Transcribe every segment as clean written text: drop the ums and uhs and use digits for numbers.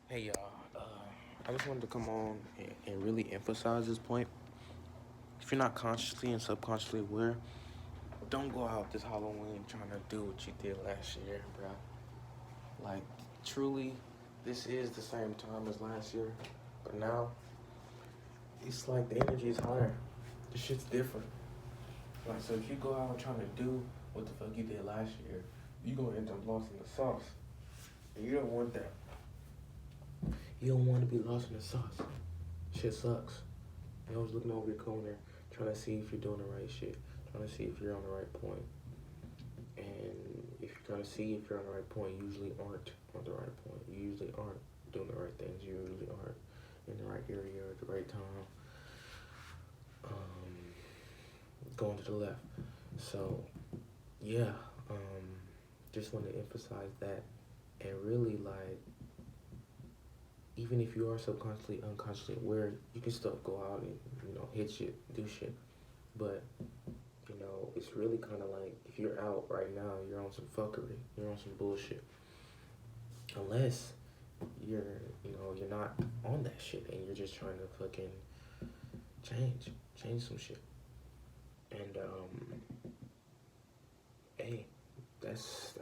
Hey y'all, I just wanted to come on and really emphasize this point. If you're not consciously and subconsciously aware, don't go out this Halloween trying to do what you did last year, bro. Like, truly, this is the same time as last year, but now it's like the energy is higher. The shit's different. Like, so if you go out trying to do what the fuck you did last year, you gonna end up lost in the sauce. And you don't want that. You don't want to be lost in the sauce. Shit sucks. You're always looking over your corner, trying to see if you're doing the right shit, trying to see if you're on the right point. And if you're trying to see if you're on the right point, you usually aren't on the right point. You usually aren't doing the right things. You usually aren't in the right area at the right time. Going to the left. So, yeah, just want to emphasize that. And really, like, even if you are subconsciously, unconsciously aware, you can still go out and, hit shit, do shit. But, it's really kind of like if you're out right now, you're on some fuckery, you're on some bullshit. Unless you're not on that shit and you're just trying to fucking change some shit. And, hey, that's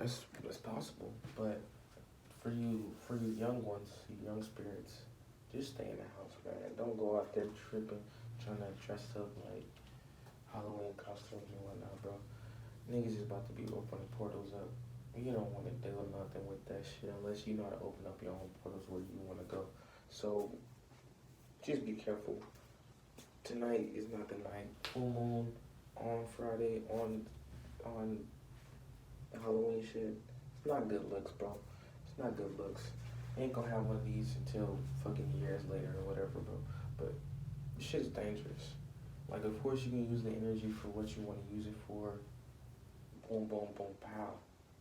possible. But for you young ones, you young spirits, just stay in the house, man. Don't go out there tripping, trying to dress up like Halloween costumes and whatnot, bro. Niggas is about to be opening portals up. You don't want to do nothing with that shit unless you know how to open up your own portals where you want to go. So just be careful. Tonight is not the night. Full moon on Friday on Halloween shit. It's not good looks, bro. It's not good looks. You ain't gonna have one of these until fucking years later or whatever, bro. But shit is dangerous. Like, of course you can use the energy for what you want to use it for. Boom, boom, boom, pow.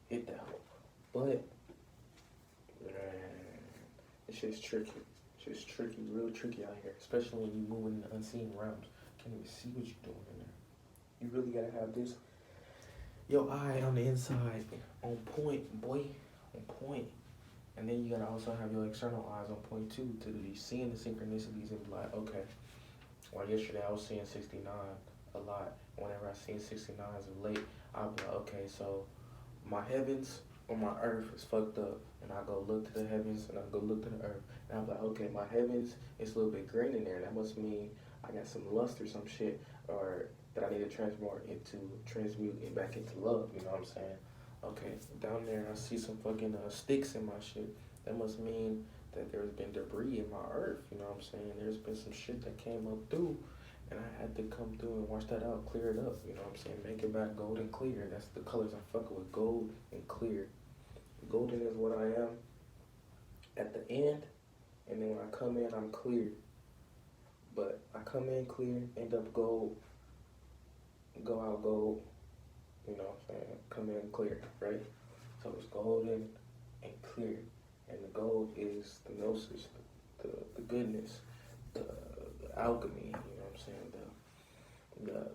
Hit that hoe. But, man, this shit's tricky. Shit's tricky, real tricky out here. Especially when you move in the unseen realms. Can't even see what you're doing in there. You really gotta have this, your eye on the inside, on point, boy. On point. And then you gotta also have your external eyes on point too, to be seeing the synchronicities and be like, okay. Well, yesterday I was seeing 69 a lot. Whenever I seen 69s of late, I'll be like, okay, so my heavens or my earth is fucked up. And I go look to the heavens and I go look to the earth. And I'm like, okay, my heavens is a little bit green in there. That must mean I got some lust or some shit, or that I need to transmute it back into love. You know what I'm saying? Okay, down there I see some fucking sticks in my shit. That must mean that there's been debris in my earth. You know what I'm saying? There's been some shit that came up through, and I had to come through and wash that out, clear it up. You know what I'm saying? Make it back gold and clear. That's the colors I'm fucking with, gold and clear. Golden is what I am at the end, and then when I come in, I'm clear. But I come in clear, end up gold, go out gold. You know what I'm saying? Come in clear, right? So it's golden and clear. And the gold is the gnosis, the goodness, the alchemy, you know what I'm saying?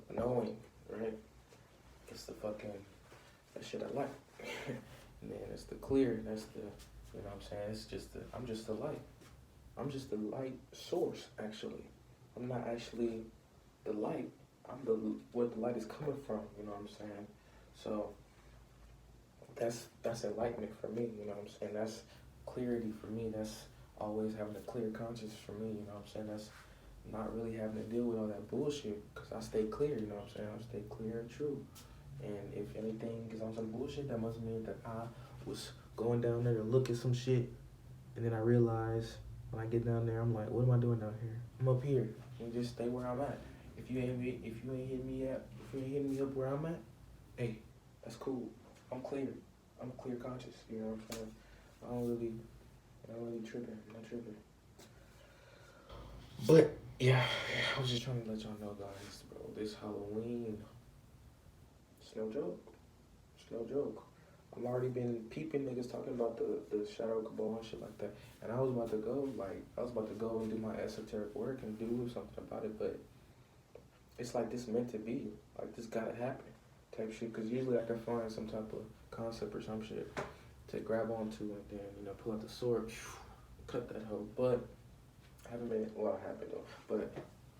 The knowing, right? It's the fucking, that shit I like. And then it's the clear, that's the, you know what I'm saying? It's just I'm just the light. I'm just the light source, actually. I'm not actually the light. I'm where the light is coming from, you know what I'm saying? So that's enlightenment for me, you know what I'm saying? That's clarity for me. That's always having a clear conscience for me, you know what I'm saying? That's not really having to deal with all that bullshit, because I stay clear, you know what I'm saying? I stay clear and true. And if anything is on some bullshit, that must mean that I was going down there to look at some shit, and then I realize when I get down there, I'm like, what am I doing down here? I'm up here, and just stay where I'm at. If you ain't hitting me up where I'm at, hey, that's cool. I'm clear. I'm clear conscious. You know what I'm saying? I don't really tripping. I'm not tripping. But yeah, I was just trying to let y'all know, guys, bro. This Halloween, it's no joke. It's no joke. I've already been peeping niggas talking about the shadow cabal and shit like that. And I was about to go and do my esoteric work and do something about it, but it's like this meant to be. Like, this gotta happen type shit. Because usually I can find some type of concept or some shit to grab onto and then, pull out the sword, cut that hoe. But I haven't been, well, I haven't though. But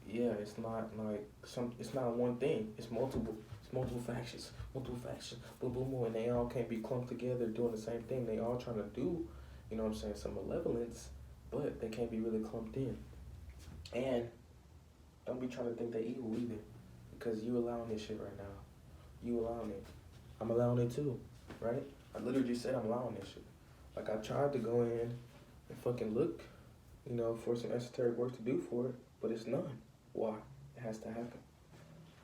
yeah, it's not like it's not one thing. It's multiple. It's multiple factions. Multiple factions. Boom, boom, boom. And they all can't be clumped together doing the same thing. They all trying to do, you know what I'm saying, some malevolence, but they can't be really clumped in. And don't be trying to think they evil either. Because you allowing this shit right now. You allowing it. I'm allowing it too, right? I literally just said I'm allowing this shit. Like, I tried to go in and fucking look, you know, for some esoteric work to do for it, but it's none. Why? It has to happen.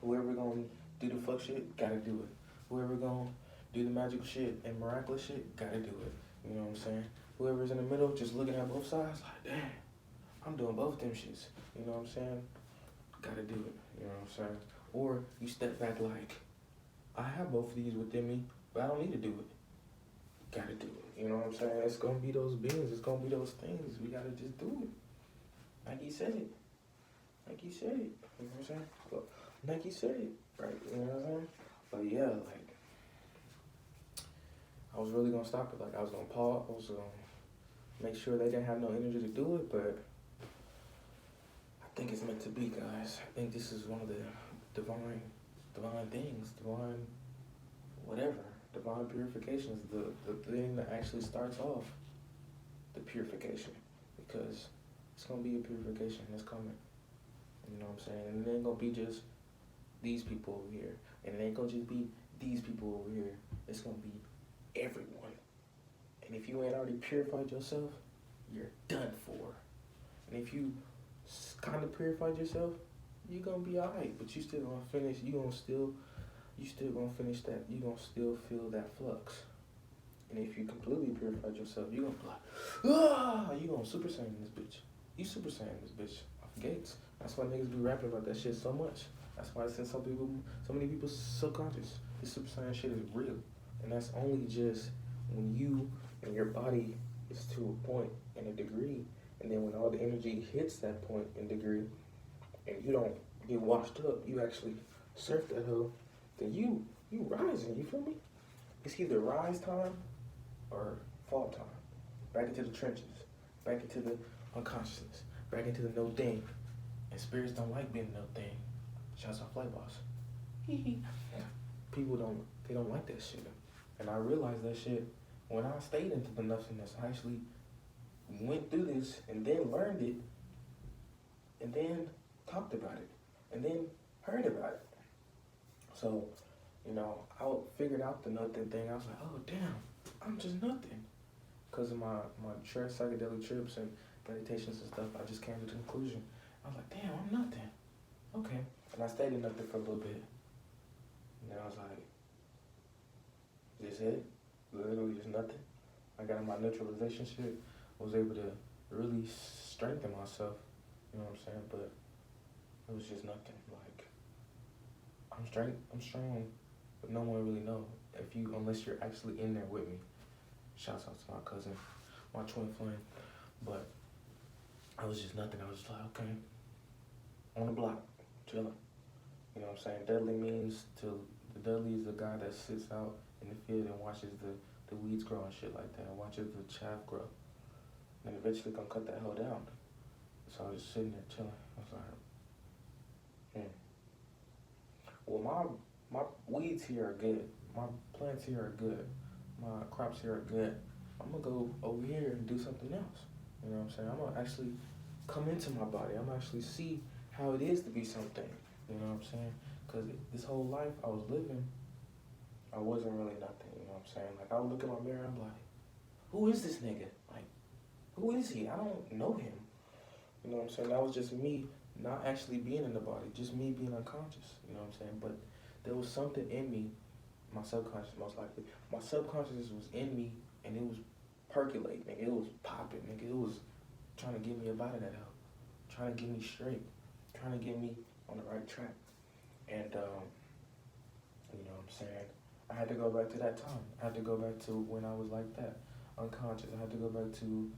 Whoever gonna do the fuck shit, gotta do it. Whoever gonna do the magical shit and miraculous shit, gotta do it. You know what I'm saying? Whoever's in the middle, just looking at both sides, like, damn, I'm doing both them shits. You know what I'm saying? Gotta do it. You know what I'm saying? Or you step back like, I have both of these within me, but I don't need to do it. Gotta do it. You know what I'm saying? It's gonna be those beings. It's gonna be those things. We gotta just do it. Nike said it. Nike said it. You know what I'm saying? Well, Nike said it. Right? You know what I'm saying? But yeah, like, I was really gonna stop it. Like, I was gonna pause. I was gonna make sure they didn't have no energy to do it, but I think it's meant to be, guys. I think this is one of the divine things, divine whatever, divine purification is the thing that actually starts off the purification, because it's gonna be a purification that's coming. You know what I'm saying? And it ain't gonna be just these people over here, and it ain't gonna just be these people over here. It's gonna be everyone. And if you ain't already purified yourself, you're done for. And if you kind of purified yourself, you're gonna be alright, but you still gonna finish. You still gonna finish that. You gonna still feel that flux. And if you completely purified yourself, you gonna be like, you gonna super saiyan this bitch. You super saiyan this bitch off gates. That's why niggas be rapping about that shit so much. That's why it's in so many people's subconscious. This super saiyan shit is real, and that's only just when you and your body is to a point and a degree, and then when all the energy hits that point and degree, and you don't get washed up, you actually surf that hoe, then you rising, you feel me? It's either rise time or fall time. Back into the trenches, back into the unconsciousness, back into the no thing. And spirits don't like being no thing. Shouts out Flight Boss. People don't like that shit. And I realized that shit when I stayed into the nothingness. I actually went through this and then learned it and then talked about it and then heard about it. So, you know, I figured out the nothing thing. I was like, oh damn, I'm just nothing. Because of my psychedelic trips and meditations and stuff, I just came to the conclusion. I was like, damn, I'm nothing. Okay. And I stayed in nothing for a little bit. And then I was like, this it? Literally just nothing. I got in my neutralization shit. Was able to really strengthen myself. You know what I'm saying? But it was just nothing. Like, I'm strong, but no one really know unless you're actually in there with me. Shouts out to my cousin, my twin flame. But I was just nothing. I was just like, okay, on the block, chilling. You know what I'm saying? The deadly is the guy that sits out in the field and watches the weeds grow and shit like that, and watches the chaff grow. And eventually gonna cut that hoe down. So I was just sitting there chilling. I was like, Well, my weeds here are good. My plants here are good. My crops here are good. I'm gonna go over here and do something else. You know what I'm saying? I'm gonna actually come into my body. I'm gonna actually see how it is to be something. You know what I'm saying? Because this whole life I was living, I wasn't really nothing. You know what I'm saying? Like, I would look in my mirror and I'm like, who is this nigga? Like, who is he? I don't know him. You know what I'm saying? That was just me not actually being in the body, just me being unconscious. You know what I'm saying? But there was something in me, my subconscious most likely. My subconscious was in me and it was percolating, nigga. It was popping, nigga. It was trying to get me up out of that hell. Trying to get me straight. Trying to get me on the right track. And, you know what I'm saying? I had to go back to that time. I had to go back to when I was like that, unconscious. I had to go back to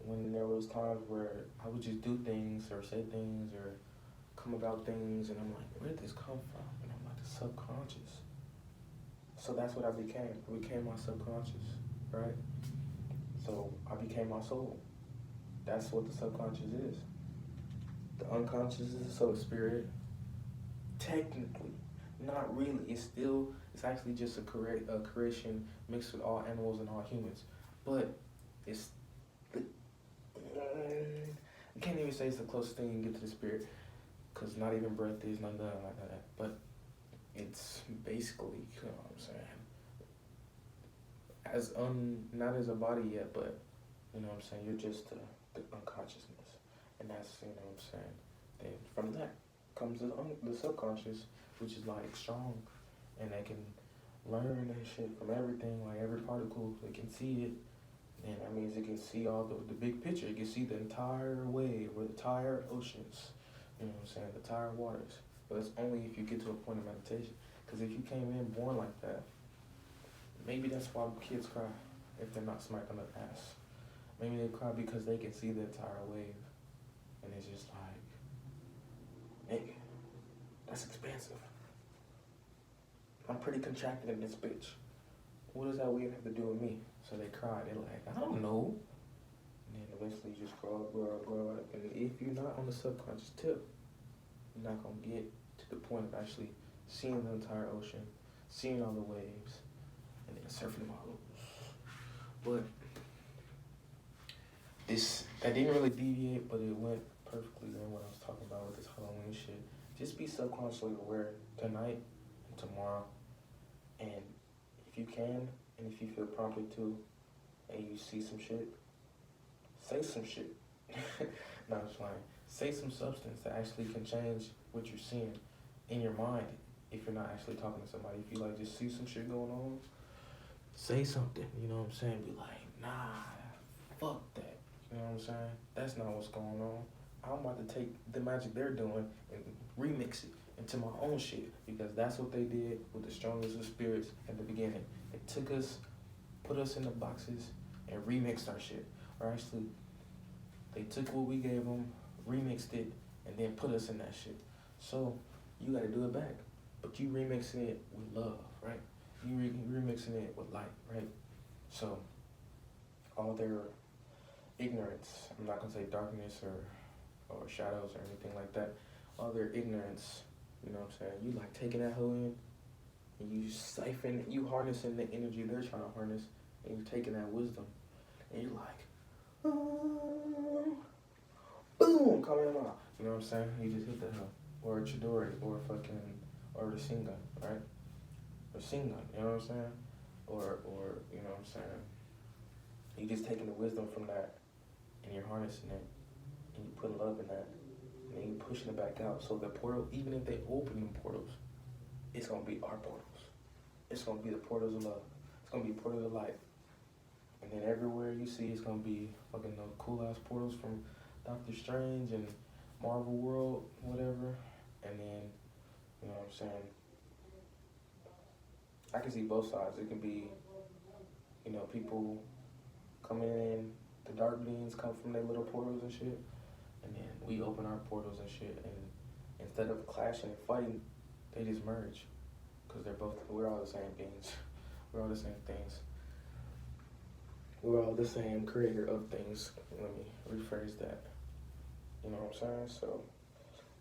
when there was times where I would just do things or say things or come about things, and I'm like, where did this come from? And I'm like, the subconscious. So that's what I became. I became my subconscious, right? So I became my soul. That's what the subconscious is. The unconscious is the soul spirit. Technically, not really. It's actually just a creation mixed with all animals and all humans. But it's, I can't even say it's the closest thing you can get to the spirit, because not even breath is nothing like that. But it's basically, you know what I'm saying, not as a body yet, but you know what I'm saying, you're just the unconsciousness, and that's, you know what I'm saying. Then from that comes the subconscious, which is like strong, and they can learn that shit from everything, like every particle. They can see it, and that means it can see all the big picture. It can see the entire wave or the entire oceans, you know what I'm saying, the entire waters. But it's only if you get to a point of meditation. Because if you came in born like that, maybe that's why kids cry if they're not smacked on the ass. Maybe they cry because they can see the entire wave, and it's just like, nigga, that's expansive. I'm pretty contracted in this bitch. What does that wave have to do with me? So they cry. They're like, I don't know. And then eventually you just grow up. And if you're not on the subconscious tip, you're not going to get to the point of actually seeing the entire ocean, seeing all the waves, and then surfing them all over. But that didn't really deviate, but it went perfectly in what I was talking about with this Halloween shit. Just be subconsciously aware tonight and tomorrow. And if you can, and if you feel prompted to, and you see some shit, say some shit. No, I'm just lying. Say some substance that actually can change what you're seeing in your mind. If you're not actually talking to somebody, if you like just see some shit going on, say something. You know what I'm saying? Be like, nah, fuck that. You know what I'm saying? That's not what's going on. I'm about to take the magic they're doing and remix it into my own shit, because that's what they did with the strongest of spirits at the beginning. They took us, put us in the boxes, and remixed our shit. Or actually, they took what we gave them, remixed it, and then put us in that shit. So you gotta do it back, but you remixing it with love, right? You remixing it with light, right? So all their ignorance, I'm not gonna say darkness or shadows or anything like that, all their ignorance, you know what I'm saying? You like taking that hoe in, and you siphon, you harnessing the energy they're trying to harness, and you're taking that wisdom, and you're like, boom, coming out. You know what I'm saying? You just hit the hoe, or a Chidori, or or the Singa, right? Or Singa, you know what I'm saying? Or you know what I'm saying? You just taking the wisdom from that, and you're harnessing it, and you put love in that, and then you're pushing it back out. So the portal, even if they open them portals, it's gonna be our portals. It's gonna be the portals of love. It's gonna be portals of light. And then everywhere you see, it's gonna be fucking those cool ass portals from Doctor Strange and Marvel World, whatever. And then, you know what I'm saying, I can see both sides. It can be, you know, people coming in, the dark beings come from their little portals and shit, and then we open our portals and shit, and instead of clashing and fighting, they just merge, because we're all the same beings. We're all the same things. We're all the same creator of things. Let me rephrase that. You know what I'm saying? So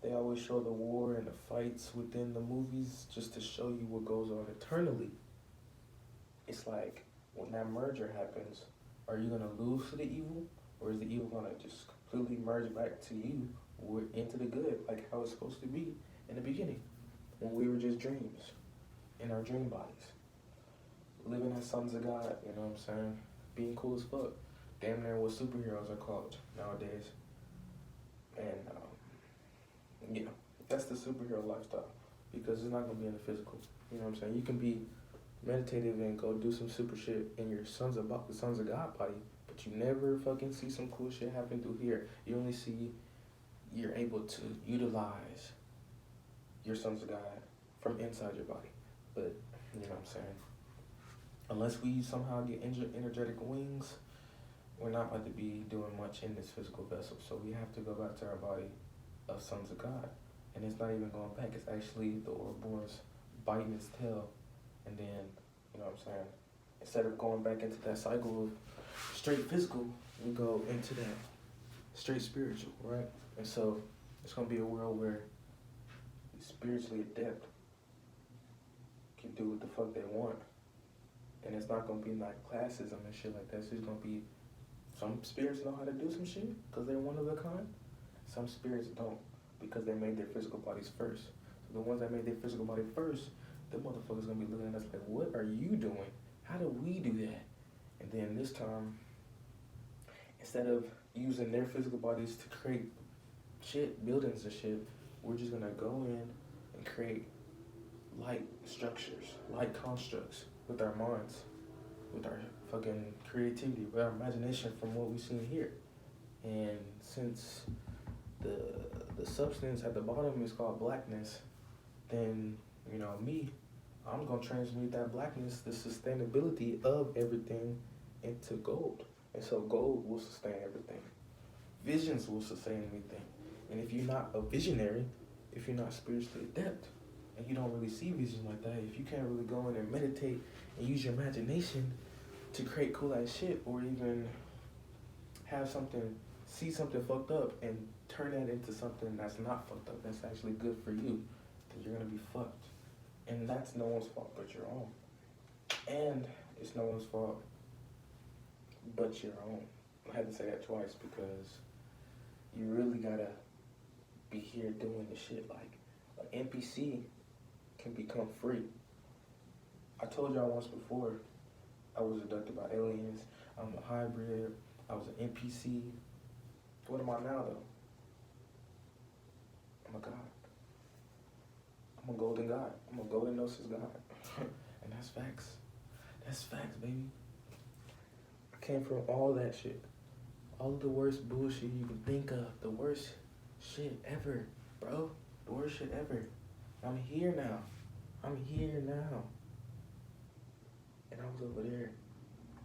they always show the war and the fights within the movies just to show you what goes on eternally. It's like, when that merger happens, are you gonna lose to the evil, or is the evil gonna just completely merge back to you, or into the good, like how it's supposed to be in the beginning, when we were just dreams, in our dream bodies, living as sons of God, you know what I'm saying? Being cool as fuck. Damn near what superheroes are called nowadays. And yeah, that's the superhero lifestyle, because it's not gonna be in the physical. You know what I'm saying? You can be meditative and go do some super shit in your sons of God body, but you never fucking see some cool shit happen through here. You only see you're able to utilize your sons of God from inside your body. But you know what I'm saying? Unless we somehow get energetic wings, we're not about to be doing much in this physical vessel. So we have to go back to our body of sons of God. And it's not even going back. It's actually the Ouroboros biting its tail. And then, you know what I'm saying, instead of going back into that cycle of straight physical, we go into that straight spiritual, right? And so it's gonna be a world where the spiritually adept can do what the fuck they want. And it's not gonna be like classism and shit like that. It's just gonna be some spirits know how to do some shit because they're one of a kind. Some spirits don't because they made their physical bodies first. So the ones that made their physical body first, the motherfuckers gonna be looking at us like, what are you doing? How do we do that? And then this time, instead of using their physical bodies to create shit, buildings and shit, we're just gonna go in and create light structures, light constructs with our minds, with our fucking creativity, with our imagination from what we've seen here. And since the substance at the bottom is called blackness, then, you know, I'm gonna transmute that blackness, the sustainability of everything, into gold. And so gold will sustain everything. Visions will sustain everything. And if you're not a visionary, if you're not spiritually adept, and you don't really see vision like that, if you can't really go in and meditate and use your imagination to create cool ass shit, or even have something, see something fucked up and turn that into something that's not fucked up, that's actually good for you, then you're gonna be fucked. And that's no one's fault but your own. And it's no one's fault but your own. I had to say that twice because you really gotta be here doing the shit. Like, an NPC can become free. I told y'all once before, I was abducted by aliens, I'm a hybrid, I was an NPC. What am I now though? I'm a god. I'm a golden god. I'm a golden gnosis god. And that's facts. That's facts, baby. I came from all that shit. All of the worst bullshit you can think of. The worst shit ever, bro. The worst shit ever. I'm here now. I'm here now. And I was over there.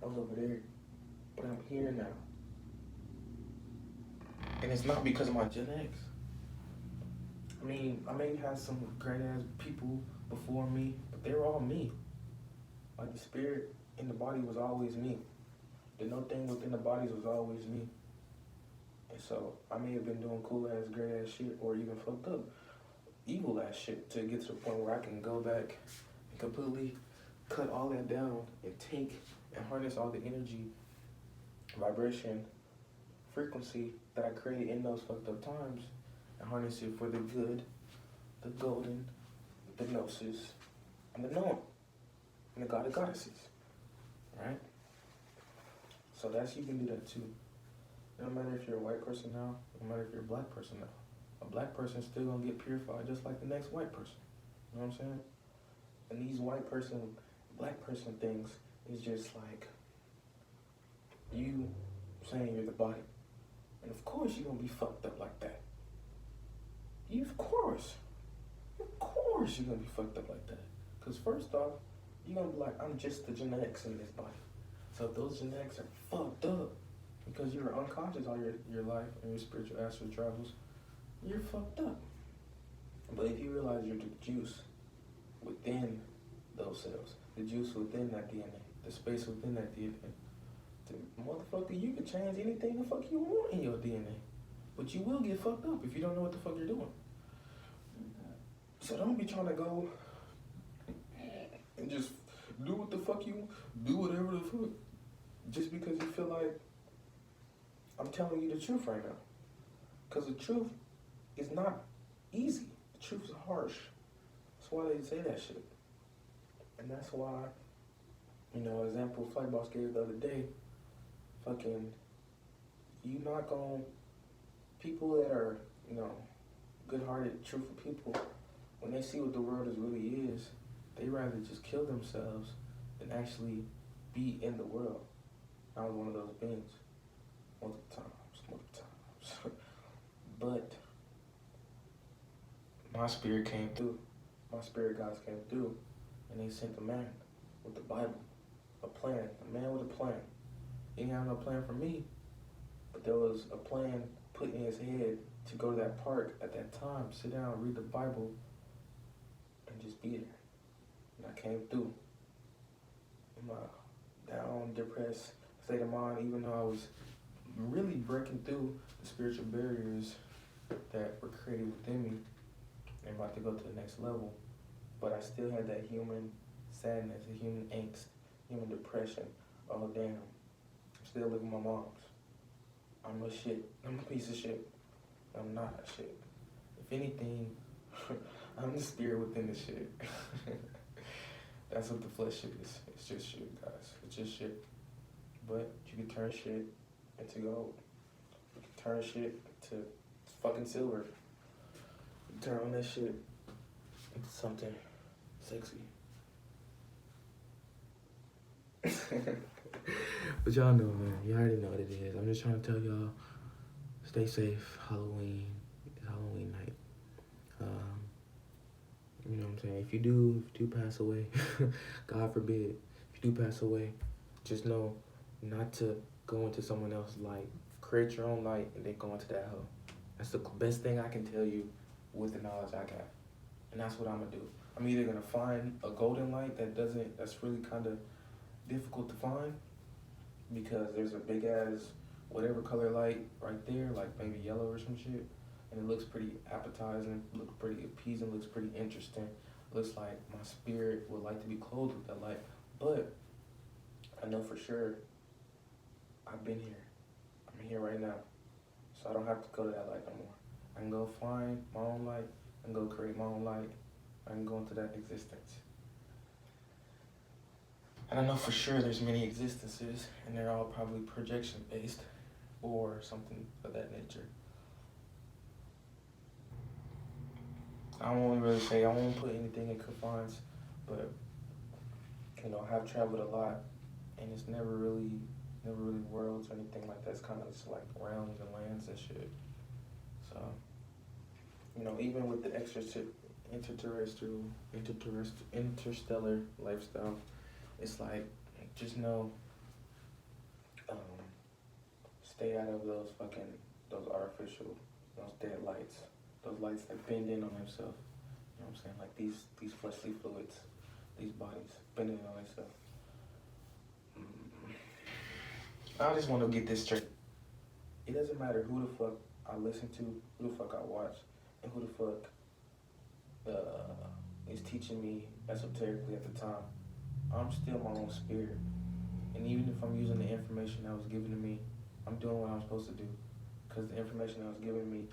I was over there. But I'm here now. And it's not because of my Gen X. I mean, I may have some great ass people before me, but they were all me. Like, the spirit in the body was always me. The no thing within the bodies was always me. And so I may have been doing cool ass, great ass shit, or even fucked up, evil ass shit, to get to the point where I can go back and completely cut all that down and take and harness all the energy, vibration, frequency that I created in those fucked up times and harness it for the good, the golden, the gnosis, and the known, and the god of goddesses, right? So that's, you can do that too. No matter if you're a white person now, no matter if you're a black person now. A black person's still gonna get purified just like the next white person. You know what I'm saying? And these white person, black person things is just like you saying you're the body. And of course you're gonna be fucked up like that. Of course you're gonna be fucked up like that. Because first off, you're gonna be like, I'm just the genetics in this body. So if those genetics are fucked up, because you were unconscious all your life and your spiritual astral travels, you're fucked up. But if you realize you're the juice within those cells, the juice within that DNA, the space within that DNA, then, motherfucker, you can change anything the fuck you want in your DNA. But you will get fucked up if you don't know what the fuck you're doing. So don't be trying to go and just do what the fuck you, do whatever the fuck, just because you feel like I'm telling you the truth right now. Because the truth is not easy. The truth is harsh. That's why they say that shit. And that's why, you know, example Flight Boss gave the other day, fucking, you not gonna, people that are, you know, good-hearted, truthful people, when they see what the world really is, they rather just kill themselves than actually be in the world. I was one of those beings. Multiple times. But my spirit came through. My spirit guides came through. And they sent a man with the Bible. A plan. A man with a plan. He didn't have no plan for me. But there was a plan put in his head to go to that park at that time, sit down, read the Bible, and just be there. And I came through. In my down, depressed state of mind, even though I was really breaking through the spiritual barriers that were created within me and about to go to the next level. But I still had that human sadness, the human angst, human depression. Oh damn, I'm still living my mom's. I'm a shit. I'm a piece of shit. I'm not a shit. If anything, I'm the spirit within the shit. That's what the flesh shit is. It's just shit, guys. It's just shit. But you can turn shit into gold. You can turn shit into fucking silver. You turn on that shit into something sexy. But y'all know, man. You already know what it is. I'm just trying to tell y'all, stay safe. Halloween. It's Halloween night. You know what I'm saying? If you do pass away, God forbid, if you do pass away, just know not to go into someone else's light. Create your own light and then go into that hole. That's the best thing I can tell you with the knowledge I got. And that's what I'm gonna do. I'm either gonna find a golden light that's really kind of difficult to find, because there's a big ass whatever color light right there, like maybe yellow or some shit, and it looks pretty appetizing, looks pretty appeasing, looks pretty interesting. Looks like my spirit would like to be clothed with that light. But I know for sure I've been here. I'm here right now. So I don't have to go to that light no more. I can go find my own light and go create my own light. I can go into that existence. And I know for sure there's many existences, and they're all probably projection based or something of that nature. I won't really say, I won't put anything in confines, but you know, I have traveled a lot, and it's never really worlds or anything like that. It's kind of just like realms and lands and shit. So, you know, even with the interstellar lifestyle, it's like, just know, stay out of those artificial, those dead lights, those lights that bend in on themselves. You know what I'm saying? Like these fleshly fluids, these bodies bending on themselves. I just want to get this straight. It doesn't matter who the fuck I listen to, who the fuck I watch, and who the fuck is teaching me esoterically at the time. I'm still my own spirit. And even if I'm using the information that was given to me, I'm doing what I'm supposed to do. Because the information that was given to me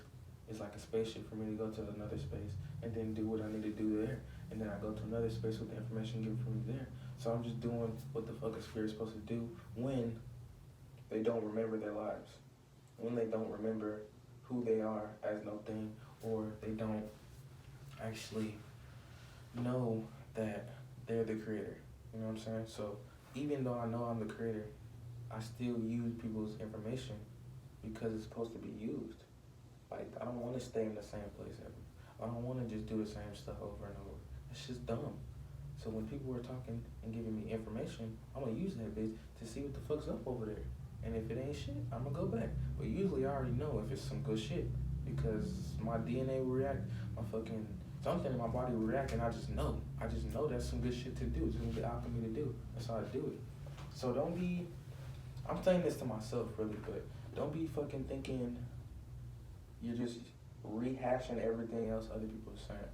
is like a spaceship for me to go to another space and then do what I need to do there. And then I go to another space with the information given for me there. So I'm just doing what the fuck a spirit's supposed to do when they don't remember their lives. When they don't remember who they are as no thing, or they don't actually know that they're the creator. You know what I'm saying? So even though I know I'm the creator, I still use people's information because it's supposed to be used. Like, I don't want to stay in the same place ever. I don't want to just do the same stuff over and over. It's just dumb. So when people are talking and giving me information, I'm going to use that bitch to see what the fuck's up over there. And if it ain't shit, I'm going to go back. But usually I already know if it's some good shit, because my DNA will react, my fucking something in my body will react, and I just know that's some good shit to do. It's some good alchemy to do. That's how I do it. So don't be, I'm saying this to myself really, but don't be fucking thinking you're just rehashing everything else other people are saying.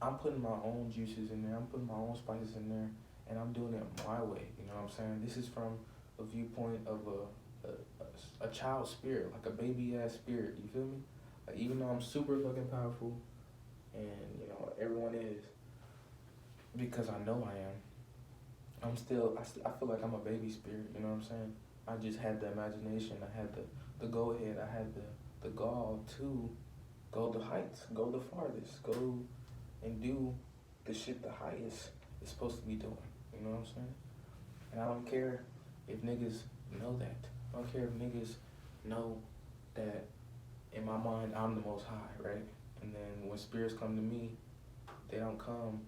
I'm putting my own juices in there, I'm putting my own spices in there, and I'm doing it my way, you know what I'm saying? This is from a viewpoint of a child spirit, like a baby ass spirit, you feel me? Like, even though I'm super fucking powerful, and you know, everyone is, because I know I am, I feel like I'm a baby spirit, you know what I'm saying? I just had the imagination, I had the go ahead, I had the gall to go the heights, go the farthest, go and do the shit the highest is supposed to be doing, you know what I'm saying? And I don't care if niggas know that. I don't care if niggas know that in my mind I'm the most high, right? And then when spirits come to me, they don't come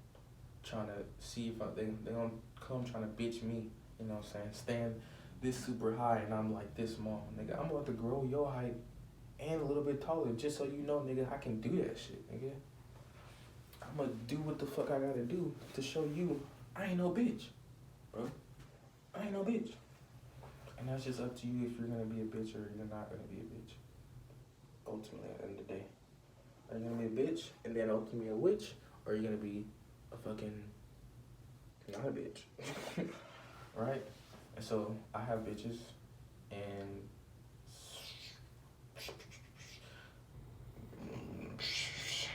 trying to see if they don't come trying to bitch me, you know what I'm saying? Stand this super high and I'm like this small. Nigga, I'm about to grow your height and a little bit taller just so you know, nigga, I can do that shit, nigga. I'm gonna do what the fuck I gotta do to show you I ain't no bitch, bro. I ain't no bitch. And that's just up to you if you're gonna be a bitch or you're not gonna be a bitch. Ultimately, at the end of the day. Are you gonna be a bitch and then ultimately a witch? Or are you gonna be a fucking not a bitch? Right? And so I have bitches and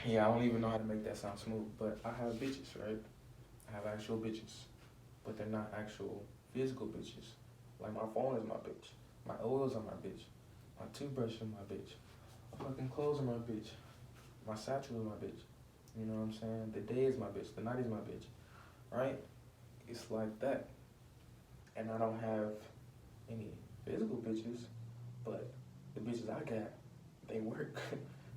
yeah, I don't even know how to make that sound smooth, but I have bitches, right? I have actual bitches, but they're not actual physical bitches. Like my phone is my bitch, my oils are my bitch, my toothbrush is my bitch, my fucking clothes are my bitch, my satchel is my bitch. You know what I'm saying? The day is my bitch, the night is my bitch, right? It's like that. And I don't have any physical bitches, but the bitches I got, they work.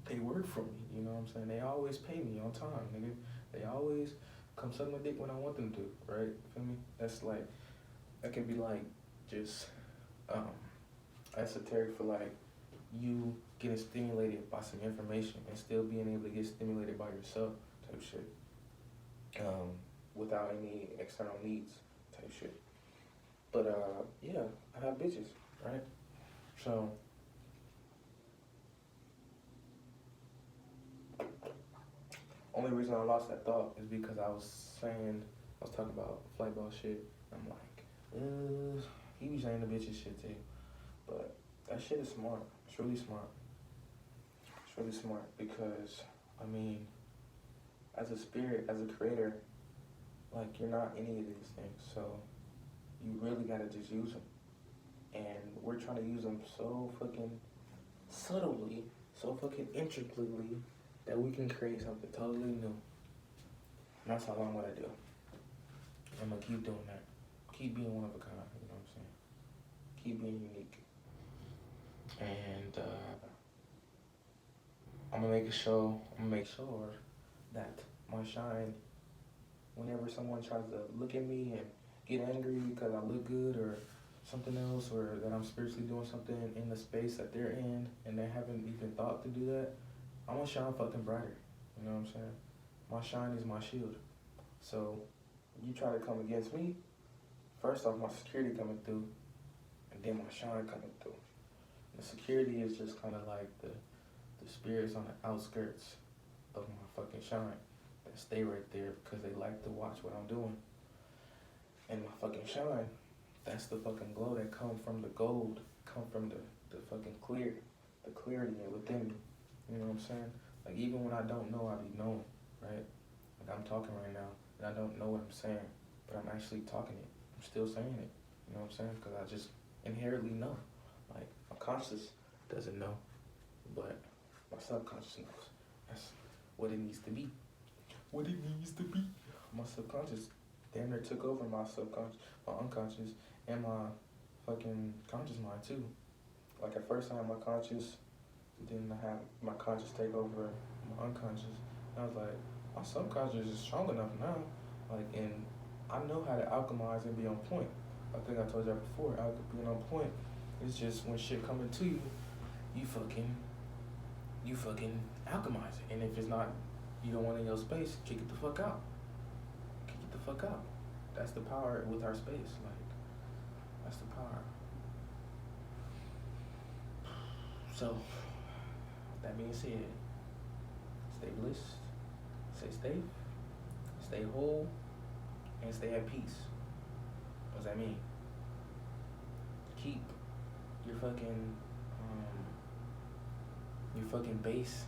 They work for me, you know what I'm saying? They always pay me on time, nigga. They always come suck my dick when I want them to, right? Feel me? That's like, that can be like just esoteric for like you getting stimulated by some information and still being able to get stimulated by yourself type shit. Without any external needs type shit. But yeah, I have bitches, right? So only reason I lost that thought is because I was talking about flight ball shit. I'm like, he be saying the bitches shit too. But that shit is smart. It's really smart. It's really smart because, I mean, as a spirit, as a creator, like, you're not any of these things. So you really gotta just use them. And we're trying to use them so fucking subtly, so fucking intricately, that we can create something totally new. And that's all I'm gonna do. I'm gonna keep doing that. Keep being one of a kind, you know what I'm saying? Keep being unique. And I'm gonna make sure that my shine, whenever someone tries to look at me and get angry because I look good or something else, or that I'm spiritually doing something in the space that they're in and they haven't even thought to do that, I'm gonna shine fucking brighter. You know what I'm saying? My shine is my shield. So you try to come against me, first off my security coming through, and then my shine coming through. The security is just kind of like the spirits on the outskirts of my fucking shine that stay right there because they like to watch what I'm doing. And my fucking shine, that's the fucking glow that come from the gold, come from the fucking the clarity within me. You know what I'm saying? Like, even when I don't know, I be knowing, right? Like, I'm talking right now, and I don't know what I'm saying, but I'm actually talking it. I'm still saying it. You know what I'm saying? Because I just inherently know. Like, my conscious doesn't know, but my subconscious knows. That's what it needs to be. What it needs to be. My subconscious damn near took over my subconscious, my unconscious, and my fucking conscious mind too. Like, at first I had my conscious, then I had my conscious take over my unconscious. And I was like, my subconscious is strong enough now. Like, and I know how to alchemize and be on point. I think I told y'all before, being on point is just when shit coming to you, you fucking alchemize it. And if it's not, you don't want it in your space, kick it the fuck out. Kick it the fuck out. That's the power with our space. Like, that's the power. So, with that being said, stay blessed, stay safe, stay whole, and stay at peace. What does that mean? Keep your fucking bass,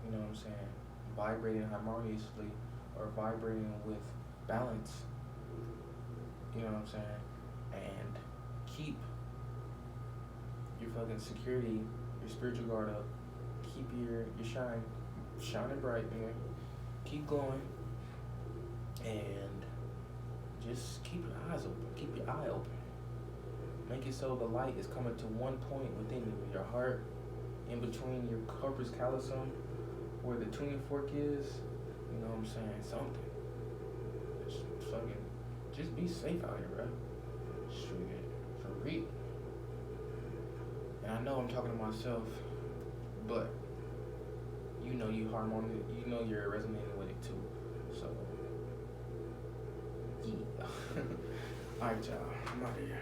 you know what I'm saying, vibrating harmoniously or vibrating with balance, you know what I'm saying, and keep your fucking security, your spiritual guard up, keep your shine shining bright, man, keep glowing, and just keep your eyes open, keep your eye open, make it so the light is coming to one point within you, your heart, in between your corpus callosum, where the tuning fork is, you know what I'm saying, something. Just be safe out here, bro. Shit, for real. And I know I'm talking to myself, but you know you're resonating with it too. So, yeah. Alright, y'all, I'm out of here.